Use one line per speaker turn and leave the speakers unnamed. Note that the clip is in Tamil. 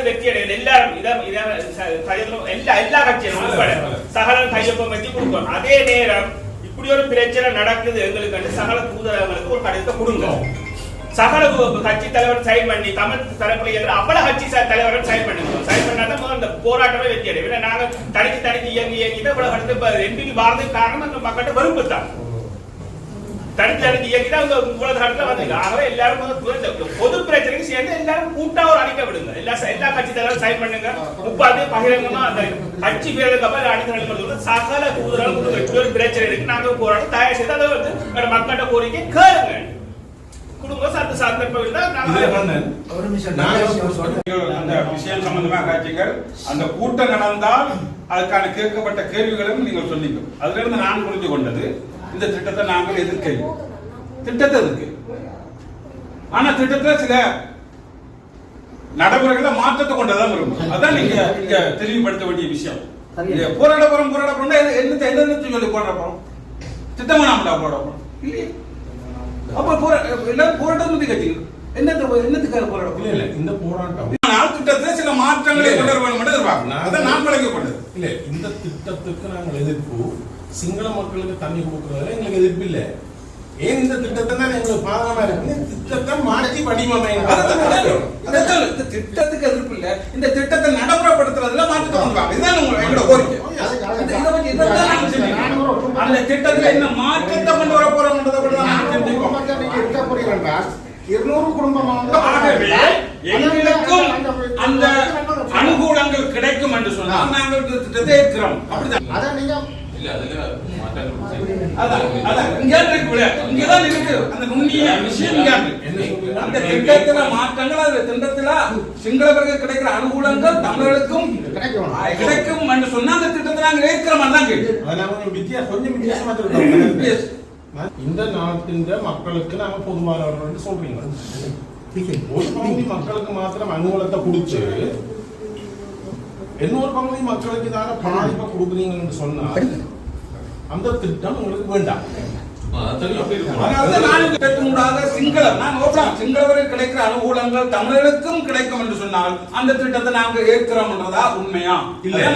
அது வெற்றி அடையுது. எல்லாரும் எல்லா கட்சியும் உட்பட சகல கையொப்பம் வச்சு கொடுக்கணும். அதே நேரம் இப்படி ஒரு பிரச்சனை நடக்குது எங்களுக்கு சகல தூதரங்களுக்கு ஒரு கடிதத்தை கொடுங்க. சகல கட்சி தலைவர் சைன் பண்ணி தமிழ் தரப்புல இருக்கிற அவ்வளவு கட்சி தலைவர்கள் சைன் பண்ணுங்க. சைன் பண்ணாதான் இந்த போராட்டமே வெற்றி அடையும். நாங்க தனிச்சு இயங்கி இவ்வளவு கடுத்து எம்பிக்கு பாரதுக்கு காரணம் அந்த மக்கள்கிட்ட வெறுப்பு தான். தனிச்சு இயங்கிதான் இவ்வளவு கட்டத்துல வந்தீங்க. ஆகவே எல்லாரும் பொது பிரச்சனைக்கு சேர்ந்து எல்லாரும் கூட்டா ஒரு அணிக்க விடுங்க. எல்லா கட்சி தலைவரும் சைன் பண்ணுங்க. முப்பாது பகிரங்கமா அந்த கட்சி பேருக்கு அப்புறம் அணிக்க சகல தூதரங்கள் பிரச்சனை இருக்கு. நாங்க போராட்டம் தயார் செய்து அதை வந்து மக்கள்கிட்ட கோரிக்கை கேளுங்க.
அந்த கூட்டம் நடந்தால் அதுக்கான கேட்கப்பட்ட கேள்விகளும் நீங்கள் சொன்னீங்க. அதுல இருந்து நான் புரிந்து கொண்டது இந்த திட்டத்தை நாங்கள் எதிர்க்கிறோம். திட்டத்தை இருக்கு, ஆனா திட்டத்துல சில நடைமுறைகளை மாற்றத்தை கொண்டதான் இருக்கும். அதான் நீங்க இங்க தெளிவுபடுத்த வேண்டிய விஷயம். போராட போறோம் என்ன சொல்லி போராட போறோம், திட்டமா நாம போராட போறோம் இல்லையே. அப்ப எல்லாரும் போராட்டம் பத்தி கட்சிங்க என்னத்துக்காக போராட்டம் இல்ல. இந்த போராட்டம் திட்டத்தில் சில மாற்றங்களை கொண்டு வர வேண்டும் எதிர்பார்க்கணும். அதான் நான் பழக்கப்பட்டது இல்ல. இந்த திட்டத்துக்கு நாங்கள் எதிர்ப்பு, சிங்கள மக்களுக்கு தண்ணி கொடுக்கறதுல எங்களுக்கு எதிர்ப்பு இல்லை. ஏன் இந்த திட்டத்தை தான் எங்களுக்கு பாதகமா இருக்கு. திட்டத்தை மாற்றி வடிவமைங்க. திட்டத்துக்கு எதிர்ப்பு இல்ல, இந்த திட்டத்தை நடைமுறைப்படுத்துறதுல மாற்றத்தை கொண்டு வாங்க. இதுதான் எங்களோட கோரிக்கை. அந்த திட்டத்துல என்ன மாற்றத்தை கொண்டு வர போறோம் அந்த அனுகூலங்கள் கிடைக்கும் என்று சொன்னால் நாங்கள் திட்டத்தை ஏற்கிறோம். அப்படிதான் சிங்களவர்கள் கிடைக்கிற அனுகூலங்கள் தமிழர்களுக்கும் கிடைக்கும் என்று சொன்னா அந்த திட்டத்தை நாங்கள் ஏற்கிற மாதிரி தான் கேட்டு கொஞ்சம் வித்தியாசமா இந்த நாட்டின் மக்களுக்கு நாம பொதுவானவர்கள் சொல்றீங்க. ஒரு பகுதி மக்களுக்கு மாத்திரம் அனுகூலத்தை கொடுத்து இன்னொரு பகுதி மக்களுக்கு தான பாதிப்பை கொடுக்குறீங்கன்னு சொன்னா அந்த திட்டம் உங்களுக்கு வேண்டாம். சிங்களவர்கள் கிடைக்கிற அனுகூலங்கள் தமிழர்களுக்கும் கிடைக்கும் என்று சொன்னால் அந்த திட்டத்தை நாங்கள் ஏற்கிறோம் என்றதா உண்மையா இல்லையா?